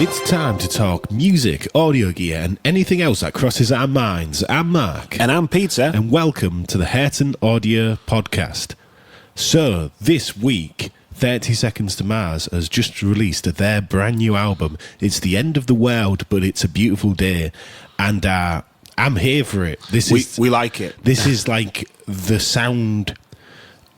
It's time to talk music, audio gear, and anything else that crosses our minds. I'm Mark. And I'm Peter. And welcome to the Hurton Audio Podcast. So, this week, 30 Seconds to Mars has just released their brand new album. It's the end of the world, but it's a beautiful day. And I'm here for it. We like it. This is like the sound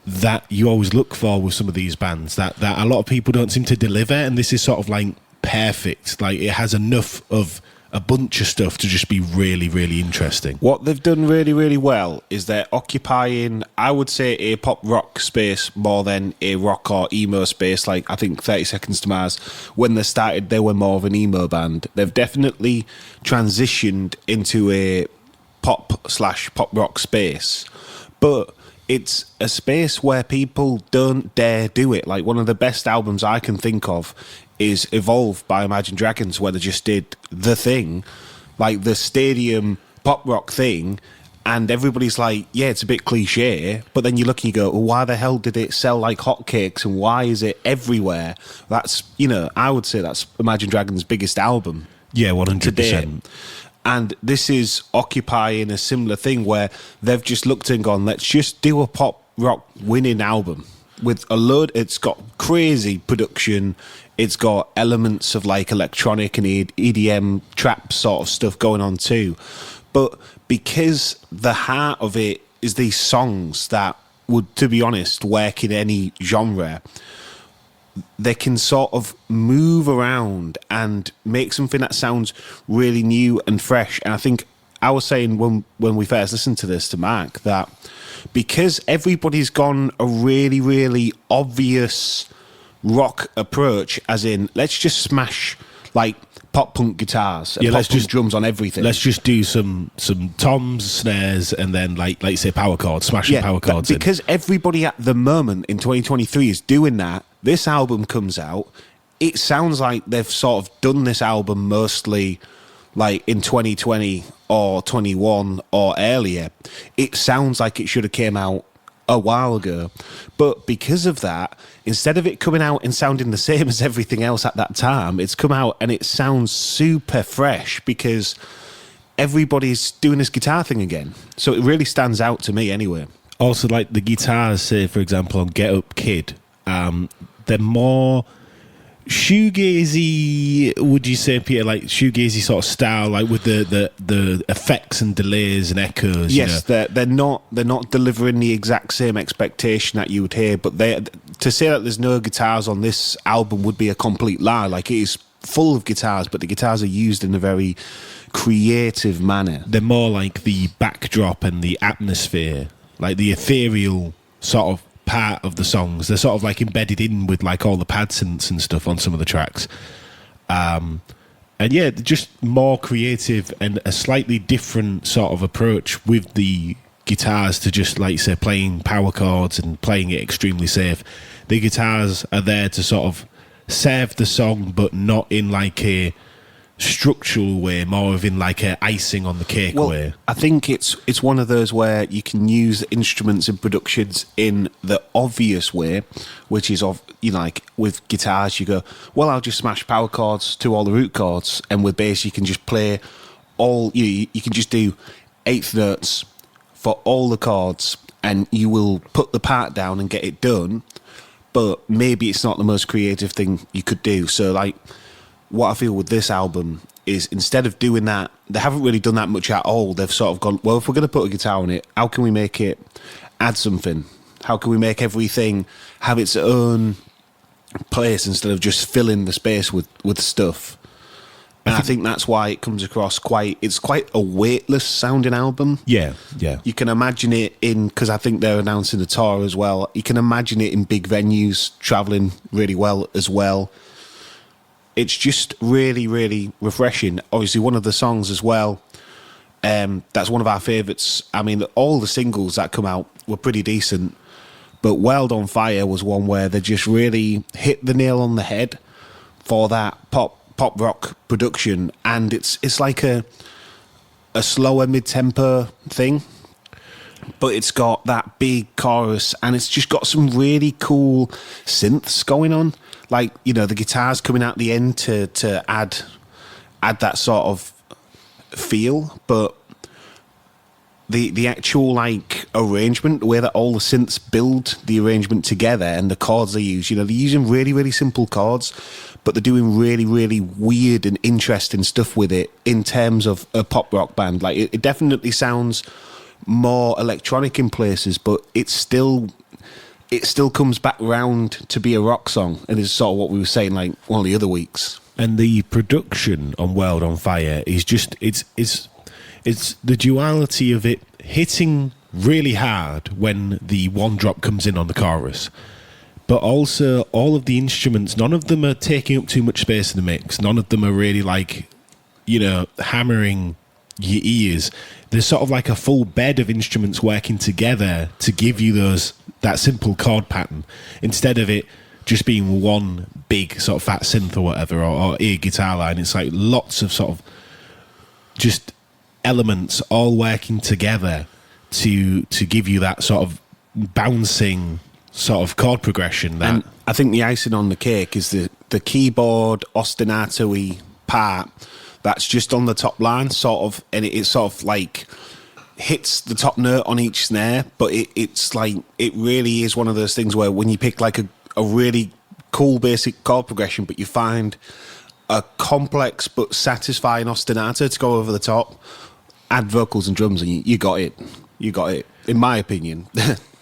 that you always look for with some of these bands that a lot of people don't seem to deliver, and this is sort of like perfect. Like, it has enough of a bunch of stuff to just be really, really interesting. What they've done really, really well is they're occupying, I would say, a pop rock space more than a rock or emo space. Like, I think 30 Seconds to Mars, when they started, they were more of an emo band. They've definitely transitioned into a pop/pop rock space, but it's a space where people don't dare do it. Like, one of the best albums I can think of is Evolve by Imagine Dragons, where they just did The Thing, like the stadium pop rock thing, and everybody's like, yeah, it's a bit cliche, but then you look and you go, well, why the hell did it sell like hotcakes, and why is it everywhere? That's, I would say that's Imagine Dragons' biggest album. Yeah, 100%. Today. And this is occupying a similar thing where they've just looked and gone, let's just do a pop rock winning album with a load. It's got crazy production. It's got elements of like electronic and EDM trap sort of stuff going on too. But because the heart of it is these songs that would, to be honest, work in any genre, they can sort of move around and make something that sounds really new and fresh. And I think I was saying when we first listened to this to Mark that because everybody's gone a really, really obvious rock approach, as in, let's just smash like pop punk guitars and pop punk drums on everything. Let's just do some toms, snares, and then like say power chords, smashing power chords. Because everybody at the moment in 2023 is doing that. This album comes out, it sounds like they've sort of done this album mostly like in 2020 or 21 or earlier. It sounds like it should have came out a while ago. But because of that, instead of it coming out and sounding the same as everything else at that time, it's come out and it sounds super fresh because everybody's doing this guitar thing again. So it really stands out to me anyway. Also, like the guitars, say, for example, on Get Up Kid, they're more shoegazy, would you say, Peter? Like shoegazy sort of style, like with the effects and delays and echoes. Yes, they're not delivering the exact same expectation that you would hear. But to say that there's no guitars on this album would be a complete lie. Like, it is full of guitars, but the guitars are used in a very creative manner. They're more like the backdrop and the atmosphere, like the ethereal sort of part of the songs. They're sort of like embedded in with like all the pad synths and stuff on some of the tracks, and yeah, just more creative and a slightly different sort of approach with the guitars to just, like, say, playing power chords and playing it extremely safe. The guitars are there to sort of serve the song, but not in like a structural way, more of in like a icing on the cake way. I think it's one of those where you can use instruments and productions in the obvious way, which is like with guitars you go, well, I'll just smash power chords to all the root chords, and with bass you can just play all you can just do eighth notes for all the chords and you will put the part down and get it done. But maybe it's not the most creative thing you could do. So like, what I feel with this album is instead of doing that, they haven't really done that much at all. They've sort of gone, well, if we're going to put a guitar on it, how can we make it add something? How can we make everything have its own place instead of just filling the space with stuff? And I think that's why it comes across it's quite a weightless sounding album. Yeah. You can imagine it because I think they're announcing the tour as well. You can imagine it in big venues, travelling really well as well. It's just really, really refreshing. Obviously, one of the songs as well, that's one of our favourites. I mean, all the singles that come out were pretty decent, but World on Fire was one where they just really hit the nail on the head for that pop rock production, and it's like a slower mid-tempo thing. but it's got that big chorus, and it's just got some really cool synths going on. Like, you know, the guitars coming out the end to add that sort of feel, but the actual like arrangement, the way that all the synths build the arrangement together and the chords they use, you know, they're using really, really simple chords, but they're doing really, really weird and interesting stuff with it in terms of a pop rock band. Like, it definitely sounds more electronic in places, but it still comes back round to be a rock song, and it's sort of what we were saying like one of the other weeks. And the production on World on Fire is just it's the duality of it hitting really hard when the one drop comes in on the chorus, but also all of the instruments, none of them are taking up too much space in the mix. None of them are really like, you know, hammering your ears. There's sort of like a full bed of instruments working together to give you that simple chord pattern, instead of it just being one big sort of fat synth or whatever, or ear guitar line. It's like lots of sort of just elements all working together to give you that sort of bouncing sort of chord progression. That, and I think the icing on the cake is the keyboard ostinato-y part that's just on the top line, sort of, and it sort of like hits the top note on each snare, but it's like, it really is one of those things where when you pick like a really cool basic chord progression, but you find a complex but satisfying ostinato to go over the top, add vocals and drums, and you got it. You got it, in my opinion.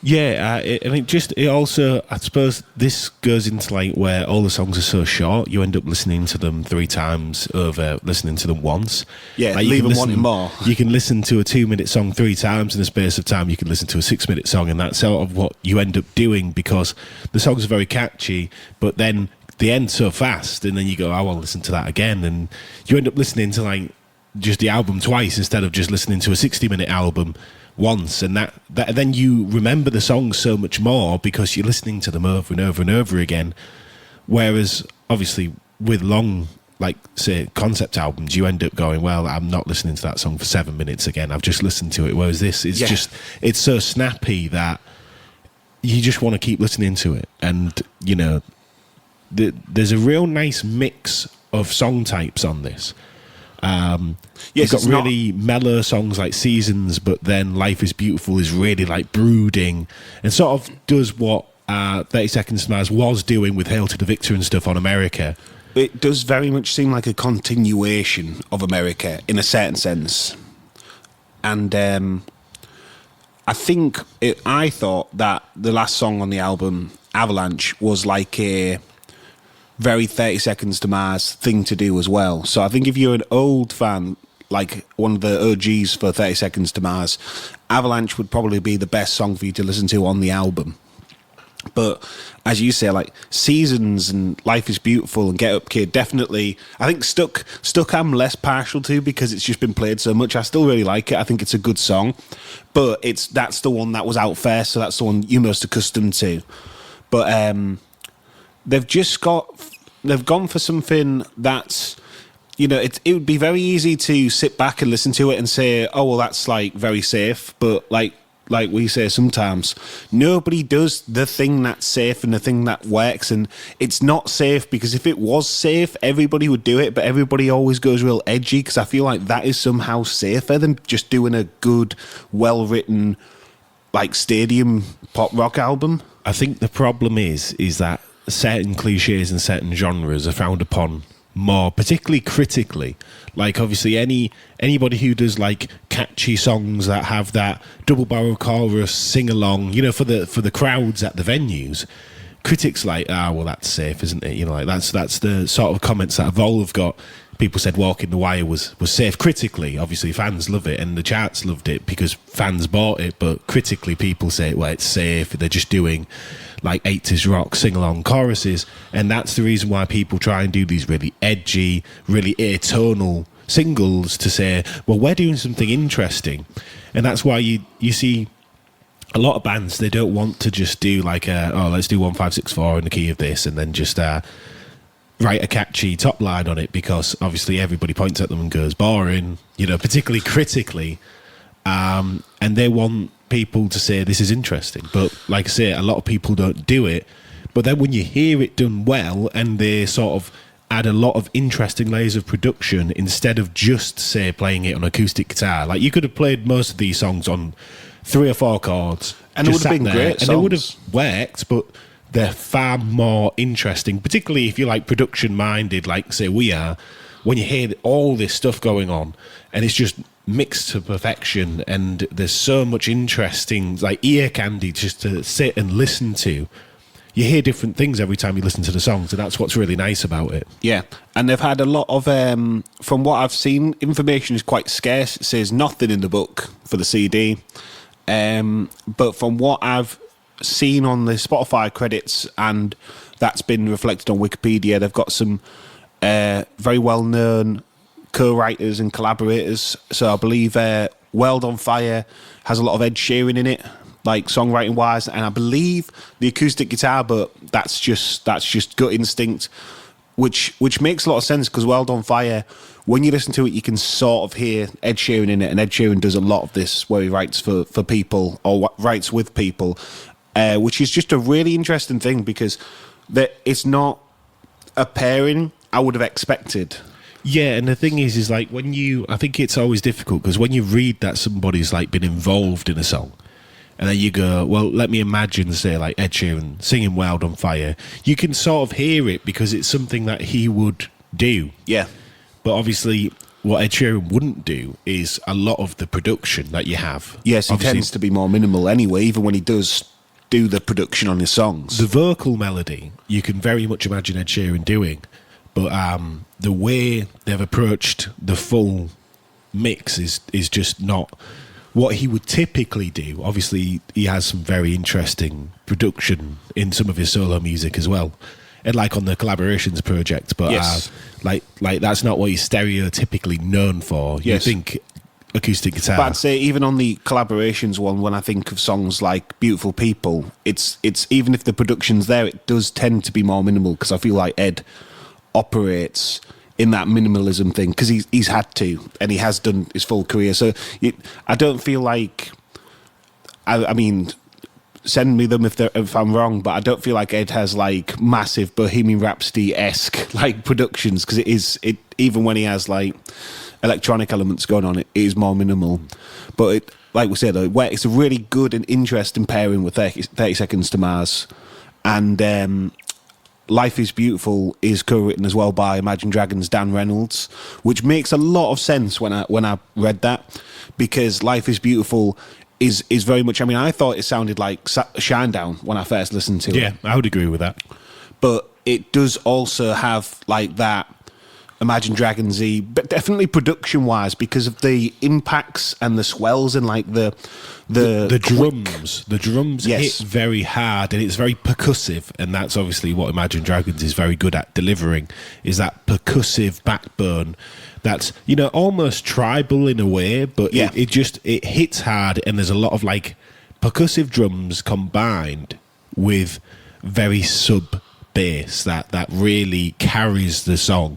yeah, and it also, I suppose this goes into like where all the songs are so short, you end up listening to them 3 times over listening to them once. Yeah, like leave them wanting more. You can listen to a 2-minute song 3 times in the space of time you can listen to a 6-minute song, and that's sort of what you end up doing, because the songs are very catchy, but then they end so fast, and then you go, I want to listen to that again, and you end up listening to like just the album twice instead of just listening to a 60-minute album once, and that then you remember the songs so much more because you're listening to them over and over and over again. Whereas obviously with long, like say concept albums, you end up going, well, I'm not listening to that song for 7 minutes again, I've just listened to it. Whereas this is just, it's so snappy that you just want to keep listening to it. And you know, there's a real nice mix of song types on this. You've got really mellow songs like Seasons, but then Life is Beautiful is really like brooding and sort of does what 30 Seconds to Mars was doing with Hail to the Victor and stuff on America. It does very much seem like a continuation of America in a certain sense. And I thought that the last song on the album, Avalanche, was like a very 30 Seconds to Mars thing to do as well. So I think if you're an old fan, like one of the OGs for 30 Seconds to Mars, Avalanche would probably be the best song for you to listen to on the album. But as you say, like Seasons and Life is Beautiful and Get Up Kid, definitely, I think Stuck I'm less partial to because it's just been played so much. I still really like it. I think it's a good song, but that's the one that was out first, so that's the one you're most accustomed to. But they've gone for something that's, you know, it would be very easy to sit back and listen to it and say, oh, well, that's like very safe. But like we say sometimes, nobody does the thing that's safe and the thing that works. And it's not safe because if it was safe, everybody would do it. But everybody always goes real edgy because I feel like that is somehow safer than just doing a good, well-written, like stadium pop rock album. I think the problem is that certain cliches and certain genres are frowned upon more, particularly critically. Like obviously anybody who does like catchy songs that have that double barrel chorus sing along, you know, for the crowds at the venues, critics like, well, that's safe, isn't it? You know, like that's the sort of comments that Evolve got. People said Walking the Wire was safe critically. Obviously fans love it and the charts loved it because fans bought it, but critically people say, well, it's safe, they're just doing like 80s rock sing-along choruses, and that's the reason why people try and do these really edgy, really atonal singles to say, well, we're doing something interesting. And that's why you see a lot of bands, they don't want to just do like let's do 1564 in the key of this and then just write a catchy top line on it, because obviously everybody points at them and goes boring, you know, particularly critically, and they want people to say this is interesting, but like I say, a lot of people don't do it. But then when you hear it done well, and they sort of add a lot of interesting layers of production instead of just, say, playing it on acoustic guitar. Like, you could have played most of these songs on 3 or 4 chords. And it would have been great songs. And it would have worked, but they're far more interesting, particularly if you're, like, production-minded, like, say, we are, when you hear all this stuff going on, and it's just mixed to perfection, and there's so much interesting, like, ear candy just to sit and listen to. You hear different things every time you listen to the songs, and that's what's really nice about it. Yeah, and they've had a lot of, from what I've seen, information is quite scarce. It says nothing in the book for the CD. But from what I've seen on the Spotify credits, and that's been reflected on Wikipedia, they've got some very well-known co-writers and collaborators. So I believe World on Fire has a lot of Ed Sheeran in it, like songwriting wise, and I believe the acoustic guitar, but that's just gut instinct, which makes a lot of sense, because World on Fire, when you listen to it, you can sort of hear Ed Sheeran in it, and Ed Sheeran does a lot of this where he writes for people, or writes with people, which is just a really interesting thing, because it's not a pairing I would have expected. Yeah, and the thing is like, I think it's always difficult, because when you read that somebody's like been involved in a song, and then you go, well, let me imagine, say, like Ed Sheeran singing Wild on Fire. You can sort of hear it because it's something that he would do. Yeah. But obviously, what Ed Sheeran wouldn't do is a lot of the production that you have. Yes, he tends to be more minimal anyway, even when he does do the production on his songs. The vocal melody, you can very much imagine Ed Sheeran doing. But the way they've approached the full mix is just not what he would typically do. Obviously, he has some very interesting production in some of his solo music as well, and like on the collaborations project. But yes. Like that's not what he's stereotypically known for. Yes. You think acoustic guitar. But I'd say even on the collaborations one, when I think of songs like Beautiful People, it's even if the production's there, it does tend to be more minimal, because I feel like Ed operates in that minimalism thing, because he's had to, and he has done his full career. So I don't feel like, I mean, send me them if I'm wrong, but I don't feel like Ed has like massive Bohemian Rhapsody-esque like productions, because it even when he has like electronic elements going on, it is more minimal. But like we said, though, it's a really good and interesting pairing with 30 Seconds to Mars, and Life is Beautiful is co-written as well by Imagine Dragons' Dan Reynolds, which makes a lot of sense when I read that, because Life is Beautiful is very much, I mean, I thought it sounded like Shinedown when I first listened to it. Yeah, I would agree with that. But it does also have like that Imagine Dragons-y, but definitely production-wise, because of the impacts and the swells and like the drums. The drums yes. hit very hard, and it's very percussive, and that's obviously what Imagine Dragons is very good at delivering, is that percussive backbone that's, you know, almost tribal in a way, but yeah. it hits hard, and there's a lot of like percussive drums combined with very sub bass that really carries the song.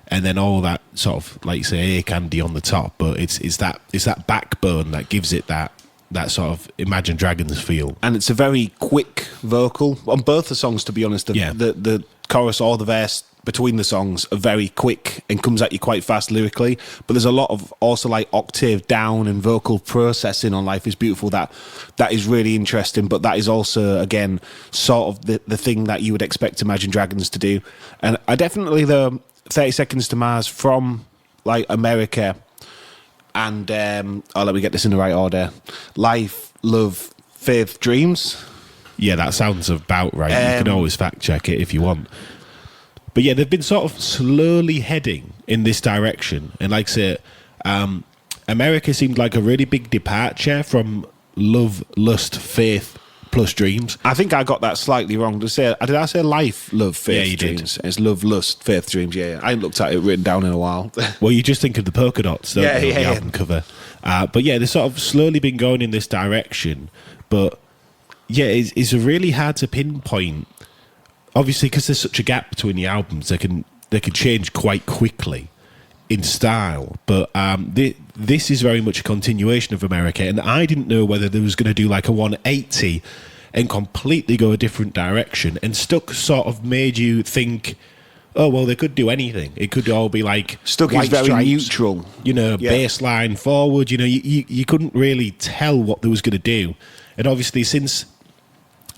And then all that sort of, like you say, ear candy on the top, but it's that backbone that gives it that sort of Imagine Dragons feel. And it's a very quick vocal on both the songs, to be honest. The chorus or the verse between the songs are very quick and comes at you quite fast lyrically. But there's a lot of also like octave down and vocal processing on Life is Beautiful that is really interesting. But that is also, again, sort of the thing that you would expect Imagine Dragons to do. And I definitely, though, 30 Seconds to Mars from like America, and let me get this in the right order. Life, Love, Faith, Dreams. Yeah, that sounds about right. You can always fact check it if you want. But yeah, they've been sort of slowly heading in this direction, and like I say, America seemed like a really big departure from Love, Lust, Faith plus Dreams. I think I got that slightly wrong. Did I say Life, Love, Faith, yeah, you Dreams? Did. It's Love, Lust, Faith, Dreams. Yeah, I haven't looked at it written down in a while. Well, you just think of the polka dots, don't you? The album cover. But yeah, they've sort of slowly been going in this direction. But yeah, it's really hard to pinpoint. Obviously, because there's such a gap between the albums, they can change quite quickly. in style, but this is very much a continuation of America, and I didn't know whether they was going to do like a 180 and completely go a different direction, and Stuck sort of made you think, oh, well, they could do anything. It could all be like Stuck is White very Stripes, neutral. you know, Yeah. bass line forward, you know, you couldn't really tell what they was going to do. And obviously since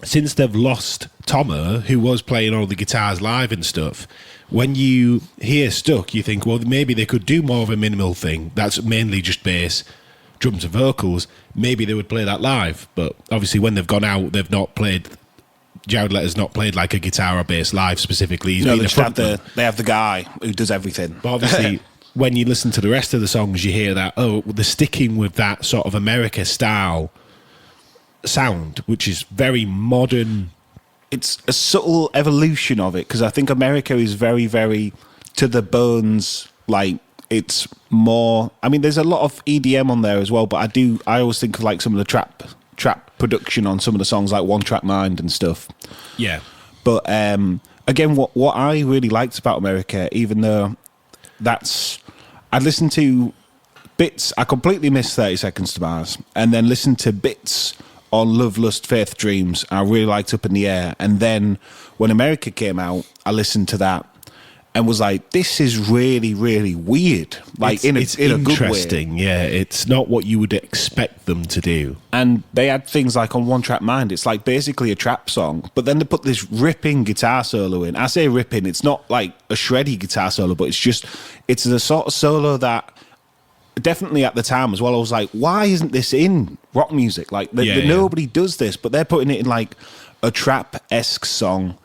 they've lost Tomo, who was playing all the guitars live and stuff, when you hear Stuck, you think, well, maybe they could do more of a minimal thing. That's mainly just bass, drums and vocals. Maybe they would play that live. But obviously when they've gone out, they've not played... Jared Letter's not played like a guitar or bass live specifically. He's been a frontman. They have the guy who does everything. But obviously, when you listen to the rest of the songs, you hear that, oh, they're sticking with that sort of America style sound, which is very modern. It's a subtle evolution of it, because I think America is very, very to the bones. Like, it's more... I mean, there's a lot of EDM on there as well, but I always think of like some of the trap production on some of the songs, like One Track Mind and stuff. Yeah. But again, what I really liked about America, even though I listened to bits, I completely missed 30 Seconds to Mars, and then listened to bits on Love, Lust, Faith, Dreams. I really liked Up in the Air. And then when America came out, I listened to that and was like, this is really, really weird. Like, it's in a good way. interesting, yeah. It's not what you would expect them to do. And they had things like on One Track Mind, it's like basically a trap song, but then they put this ripping guitar solo in. I say ripping, it's not like a shreddy guitar solo, but it's the sort of solo that definitely at the time as well, I was like, why isn't this in rock music? Like, nobody does this, but they're putting it in like a trap-esque song.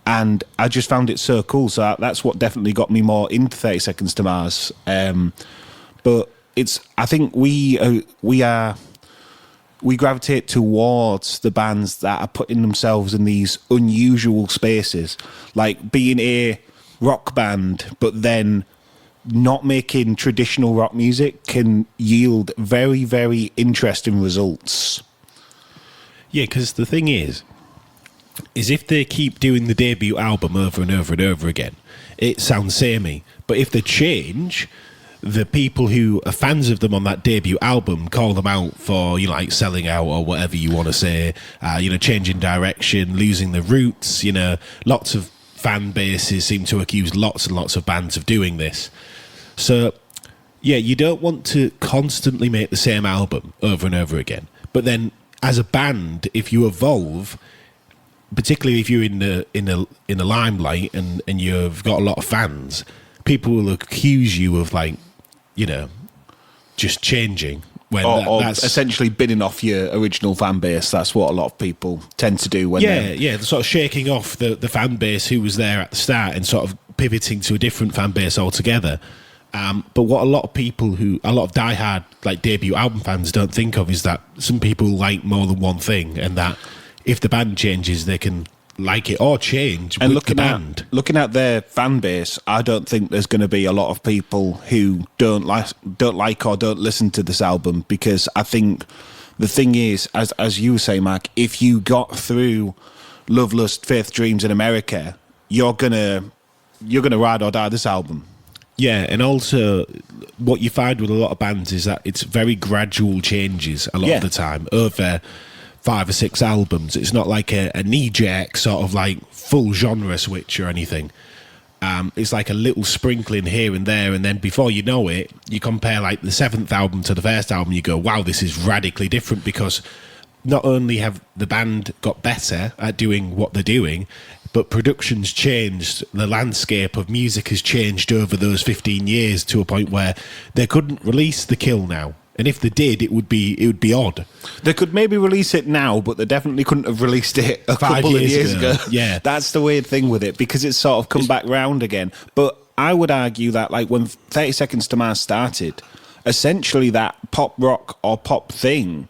And I just found it so cool. So that's what definitely got me more into 30 Seconds to Mars. But I think we gravitate towards the bands that are putting themselves in these unusual spaces, like being a rock band, but then not making traditional rock music can yield very, very interesting results. Yeah, because the thing is if they keep doing the debut album over and over and over again, it sounds samey. But if they change, the people who are fans of them on that debut album call them out for, you know, like selling out or whatever you want to say, you know, changing direction, losing the roots. You know, lots of fan bases seem to accuse lots and lots of bands of doing this. So, yeah, you don't want to constantly make the same album over and over again. But then, as a band, if you evolve, particularly if you're in the limelight and you've got a lot of fans, people will accuse you of, like, you know, just changing. When that's essentially bidding off your original fan base. That's what a lot of people tend to do when they're sort of shaking off the fan base who was there at the start and sort of pivoting to a different fan base altogether. But what a lot of diehard like debut album fans don't think of is that some people like more than one thing, and that if the band changes, they can like it or change with the band. Looking at their fan base, I don't think there's going to be a lot of people who don't like or don't listen to this album, because I think the thing is, as you were saying, Mark, if you got through Love, Lust, Faith, Dreams in America, you're gonna ride or die this album. Yeah, and also what you find with a lot of bands is that it's very gradual changes a lot of the time over 5 or 6 albums. It's not like a knee-jerk sort of like full genre switch or anything. It's like a little sprinkling here and there, and then before you know it, you compare like the 7th album to the first album, you go, wow, this is radically different, because not only have the band got better at doing what they're doing, but production's changed. The landscape of music has changed over those 15 years to a point where they couldn't release The Kill now. And if they did, it would be odd. They could maybe release it now, but they definitely couldn't have released it a couple of years ago. Yeah. That's the weird thing with it, because it's sort of come back round again. But I would argue that, like, when 30 Seconds to Mars started, essentially that pop rock or pop thing,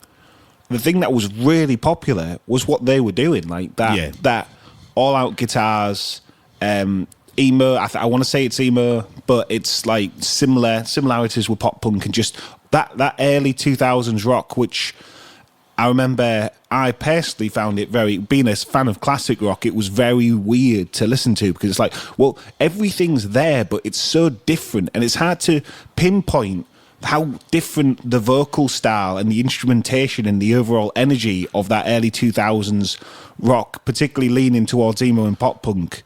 the thing that was really popular was what they were doing. Like that all-out guitars, emo. I want to say it's emo, but it's like similarities with pop punk, and just that early 2000s rock, which I remember I personally found it being a fan of classic rock, it was very weird to listen to because it's like, well, everything's there, but it's so different and it's hard to pinpoint how different the vocal style and the instrumentation and the overall energy of that early 2000s rock, particularly leaning towards emo and pop punk,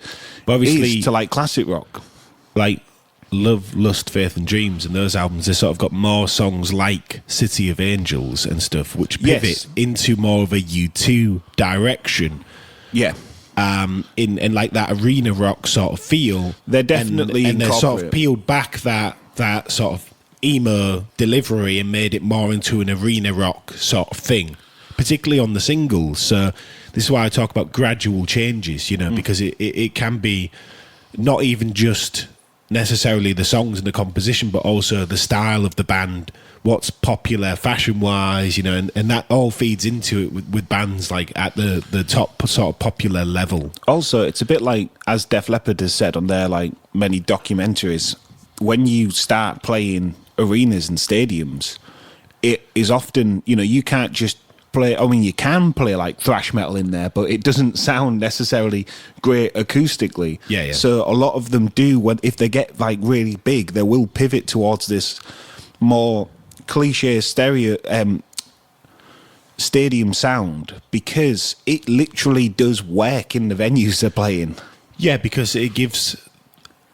obviously, is to like classic rock. Like Love, Lust, Faith and Dreams and those albums, they sort of got more songs like City of Angels and stuff, which pivot into more of a U2 direction. Yeah. In like that arena rock sort of feel. They're definitely and they sort of peeled back that sort of emo delivery and made it more into an arena rock sort of thing, particularly on the singles. So this is why I talk about gradual changes, you know, because it can be not even just necessarily the songs and the composition, but also the style of the band, what's popular fashion-wise, you know, and that all feeds into it with bands like at the top sort of popular level. Also, it's a bit like, as Def Leppard has said on their like many documentaries, when you start playing arenas and stadiums, it is often, you know, you can't just play, I mean, you can play like thrash metal in there, but it doesn't sound necessarily great acoustically. Yeah. So a lot of them do, if they get like really big, they will pivot towards this more cliche stadium sound because it literally does work in the venues they're playing. Yeah, because it gives,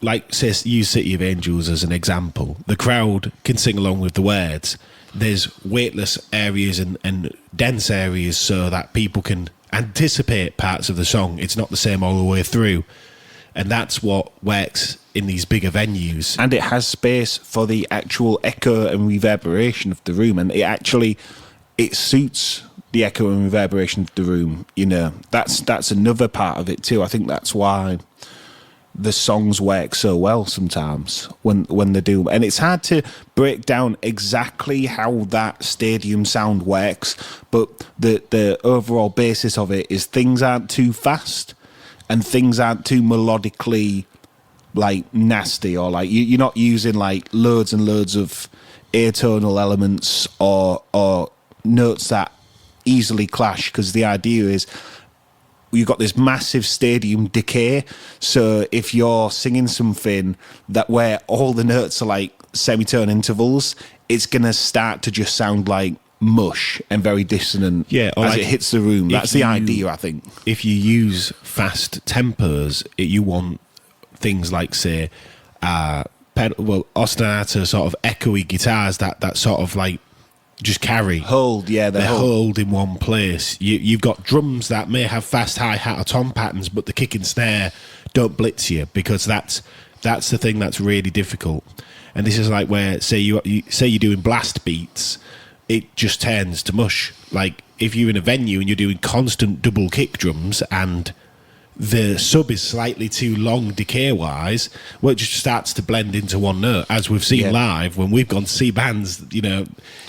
like, say, use City of Angels as an example. The crowd can sing along with the words. There's weightless areas and dense areas so that people can anticipate parts of the song. It's not the same all the way through. And that's what works in these bigger venues. And it has space for the actual echo and reverberation of the room. And it suits the echo and reverberation of the room. You know, that's another part of it too. I think that's why the songs work so well sometimes when they do. And it's hard to break down exactly how that stadium sound works, but the overall basis of it is things aren't too fast and things aren't too melodically like nasty, or like you're not using like loads and loads of atonal elements or notes that easily clash, because the idea is you've got this massive stadium decay. So if you're singing something that where all the notes are like semitone intervals, it's gonna start to just sound like mush and very dissonant as like, it hits the room. That's the idea, I think. If you use fast tempos, you want things like, say, ostinato sort of echoey guitars that sort of like just carry. They're hold in one place. You've got drums that may have fast hi-hat or tom patterns, but the kick and snare don't blitz you, because that's the thing that's really difficult. And this is like where, say you're doing blast beats, it just turns to mush. Like if you're in a venue and you're doing constant double kick drums and the sub is slightly too long decay-wise, well, it just starts to blend into one note. As we've seen live, when we've gone to see bands, you know,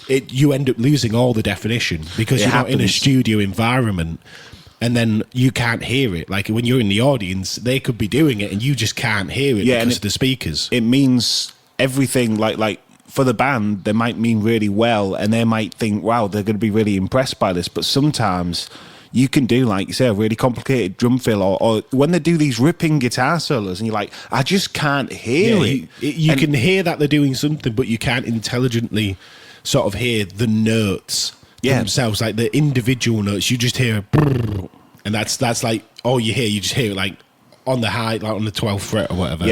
you end up losing all the definition because you're not in a studio environment, and then you can't hear it. Like when you're in the audience, they could be doing it and you just can't hear it because of the speakers. It means everything, like for the band, they might mean really well, and they might think, wow, they're going to be really impressed by this, but sometimes you can do, like you say, a really complicated drum fill, or when they do these ripping guitar solos, and you're like, I just can't hear it. You can hear that they're doing something, but you can't intelligently sort of hear the notes themselves, like the individual notes. You just hear, and that's like all you hear. You just hear it like on the high, like on the 12th fret or whatever.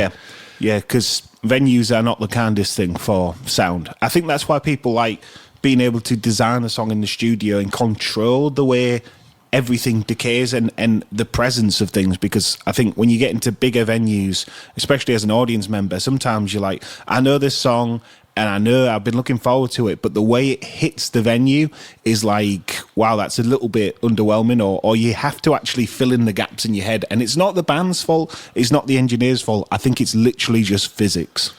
Yeah, because venues are not the kindest thing for sound. I think that's why people like being able to design a song in the studio and control the way everything decays and the presence of things, because I think when you get into bigger venues, especially as an audience member, sometimes you're like, I know this song and I know I've been looking forward to it, but the way it hits the venue is like, wow, that's a little bit underwhelming, or you have to actually fill in the gaps in your head. And it's not the band's fault, it's not the engineer's fault. I think it's literally just physics.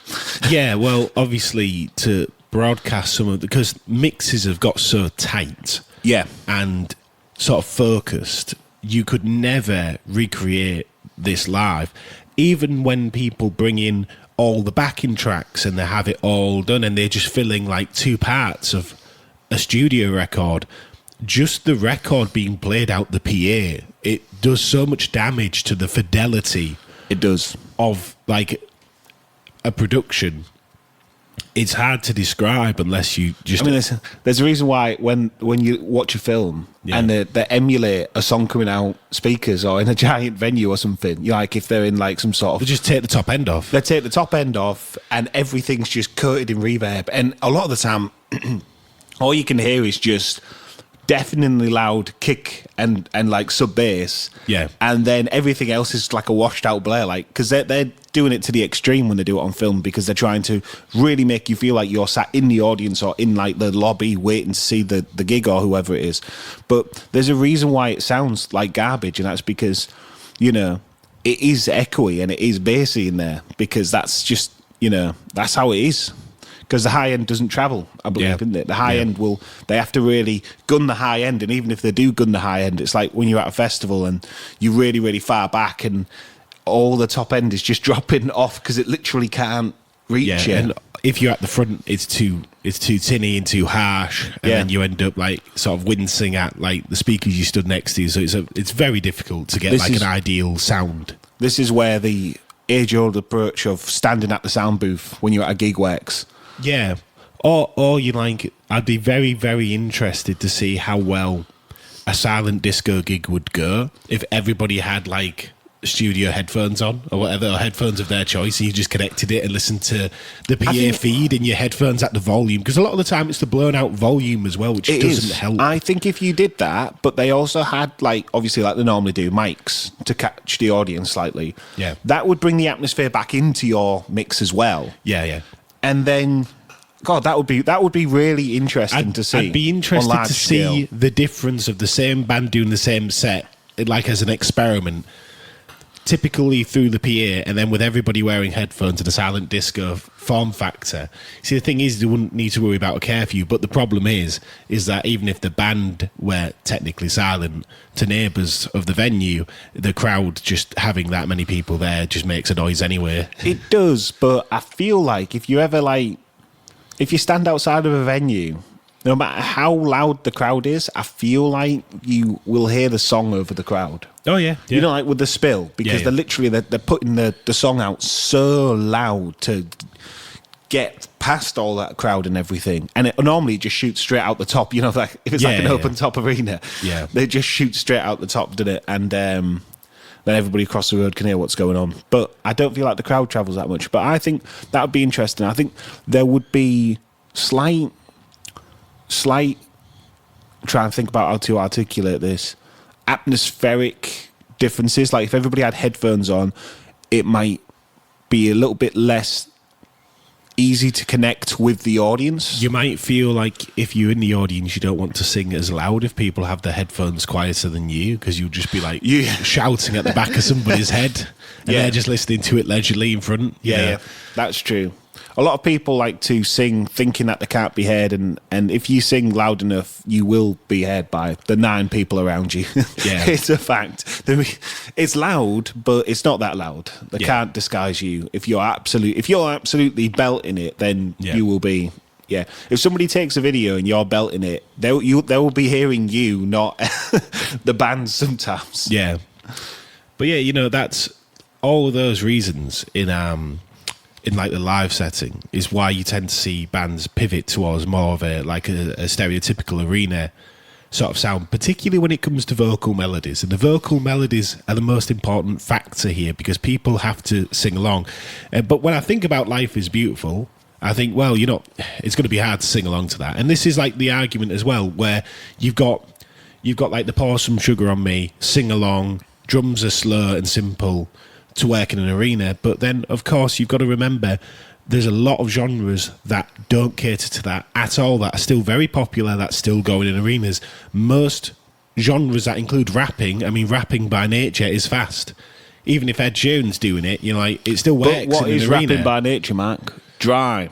Yeah, well, obviously to broadcast some of because mixes have got so tight. Yeah. And sort of focused, you could never recreate this live. Even when people bring in all the backing tracks and they have it all done and they're just filling like two parts of a studio record, just the record being played out the PA, it does so much damage to the fidelity. It does. Of like a production. It's hard to describe unless you just. I mean, there's a reason why when you watch a film and they emulate a song coming out speakers or in a giant venue or something, you like if they're in like some sort of. They just take the top end off. They take the top end off and everything's just coated in reverb. And a lot of the time, all you can hear is just deafeningly loud kick and like sub bass. Yeah. And then everything else is like a washed out blare, like, because they're doing it to the extreme when they do it on film because they're trying to really make you feel like you're sat in the audience or in like the lobby waiting to see the gig or whoever it is. But there's a reason why it sounds like garbage, and that's because, you know, it is echoey and it is bassy in there because that's just, you know, that's how it is. Because the high end doesn't travel, I believe, isn't it? The high end they have to really gun the high end. And even if they do gun the high end, it's like when you're at a festival and you're really, really far back and all the top end is just dropping off because it literally can't reach you. And if you're at the front, it's too tinny and too harsh. And then you end up like sort of wincing at like the speakers you stood next to. So it's very difficult to get an ideal sound. This is where the age-old approach of standing at the sound booth when you're at a gig works. Yeah, or you like. I'd be very, very interested to see how well a silent disco gig would go if everybody had like studio headphones on or whatever, or headphones of their choice, and you just connected it and listened to the PA feed in your headphones at the volume. Because a lot of the time it's the blown out volume as well, which doesn't help. I think if you did that, but they also had like obviously like they normally do mics to catch the audience slightly. Yeah, that would bring the atmosphere back into your mix as well. Yeah. And then, God, that would be really interesting to see. I'd be interested to see the difference of the same band doing the same set, like as an experiment, typically through the PA, and then with everybody wearing headphones and a silent disco form factor. See, the thing is, they wouldn't need to worry about a curfew, but the problem is that even if the band were technically silent to neighbours of the venue, the crowd just having that many people there just makes a noise anyway. It does, but I feel like if you stand outside of a venue, no matter how loud the crowd is, I feel like you will hear the song over the crowd. Oh, yeah. You know, like with the spill, because they're putting the song out so loud to get past all that crowd and everything. And it normally just shoots straight out the top, you know, like if it's like an open top arena. Yeah. They just shoot straight out the top, doesn't it? And then everybody across the road can hear what's going on. But I don't feel like the crowd travels that much. But I think that would be interesting. I think there would be slight trying to think about how to articulate this, atmospheric differences. Like if everybody had headphones on, it might be a little bit less easy to connect with the audience. You might feel like if you're in the audience, you don't want to sing as loud if people have their headphones quieter than you, because you'll just be like shouting at the back of somebody's head and they're just listening to it leisurely in front. Yeah, that's true. A lot of people like to sing thinking that they can't be heard, and if you sing loud enough, you will be heard by the 9 people around you. Yeah. It's a fact. It's loud, but it's not that loud. They can't disguise you. If you're absolutely belting it, then you will be. Yeah. If somebody takes a video and you're belting it, they will be hearing you, not the band sometimes. Yeah. But yeah, you know, that's all those reasons in like the live setting is why you tend to see bands pivot towards more of a stereotypical arena sort of sound, particularly when it comes to vocal melodies. And the vocal melodies are the most important factor here because people have to sing along. But when I think about Life is Beautiful, I think, well, it's going to be hard to sing along to that. And this is like the argument as well, where you've got like the Pour Some Sugar on Me, sing along, drums are slow and simple to work in an arena. But then, of course, you've got to remember there's a lot of genres that don't cater to that at all, that are still very popular, that's still going in arenas. Most genres that include rapping, I mean, rapping by nature is fast. Even if Ed Sheeran's doing it, it still works in an arena. What is rapping by nature, Mark? Dry.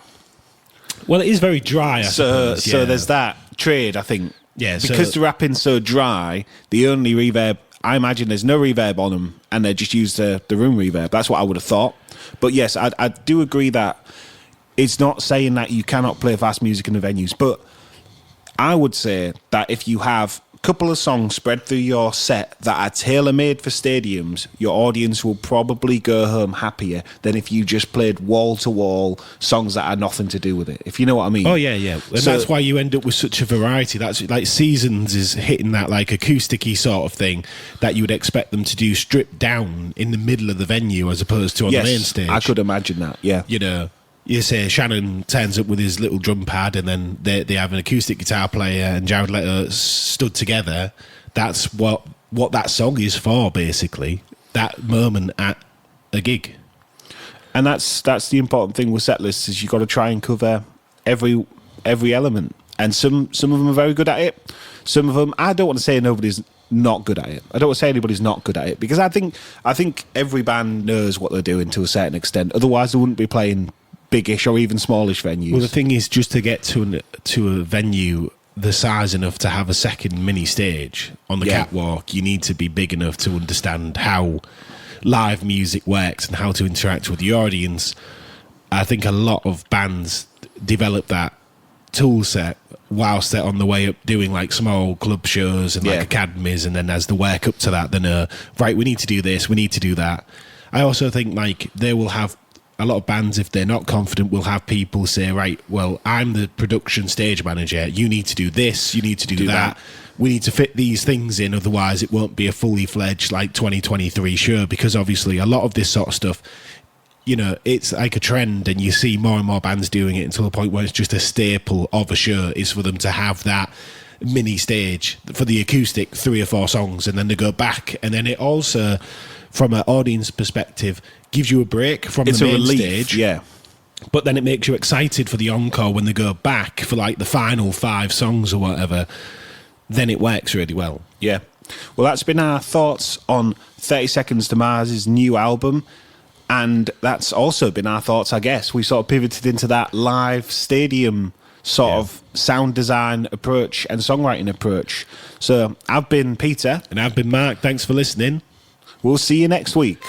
Well, it is very dry, I suppose. So there's that trade, I think. Yeah. Because the rapping's so dry, the only reverb, I imagine there's no reverb on them, and they just use the room reverb. That's what I would have thought. But yes, I do agree that it's not saying that you cannot play fast music in the venues, but I would say that if you have a couple of songs spread through your set that are tailor-made for stadiums, your audience will probably go home happier than if you just played wall-to-wall songs that are nothing to do with it, if you know what I mean. Oh, yeah. And that's why you end up with such a variety. That's like Seasons is hitting that like acousticy sort of thing that you would expect them to do stripped down in the middle of the venue as opposed to on the main stage. I could imagine that, yeah. You know, you say Shannon turns up with his little drum pad and then they have an acoustic guitar player and Jared Leto stood together. That's what that song is for, basically. That moment at a gig. And that's the important thing with set lists is you've got to try and cover every element. And some of them are very good at it. Some of them, I don't want to say nobody's not good at it. I don't want to say anybody's not good at it because I think every band knows what they're doing to a certain extent. Otherwise, they wouldn't be playing biggish or even smallish venues. Well, the thing is, just to get to a venue the size enough to have a second mini stage on the catwalk, you need to be big enough to understand how live music works and how to interact with the audience. I think a lot of bands develop that tool set whilst they're on the way up doing like small club shows and like academies, and then as the work up to that, they know, right, we need to do this, we need to do that. I also think like they will have a lot of bands, if they're not confident, will have people say, right, well, I'm the production stage manager, you need to do this, you need to do that. We need to fit these things in, otherwise it won't be a fully fledged like 2023 show, because obviously a lot of this sort of stuff, you know, it's like a trend and you see more and more bands doing it until the point where it's just a staple of a show is for them to have that mini stage for the acoustic 3 or 4 songs, and then they go back, and then it also, from an audience perspective, gives you a break from the main stage. Yeah. But then it makes you excited for the encore when they go back for like the final 5 songs or whatever. Then it works really well. Yeah. Well, that's been our thoughts on 30 Seconds to Mars' new album. And that's also been our thoughts, I guess. We sort of pivoted into that live stadium sort of sound design approach and songwriting approach. So I've been Peter. And I've been Mark. Thanks for listening. We'll see you next week.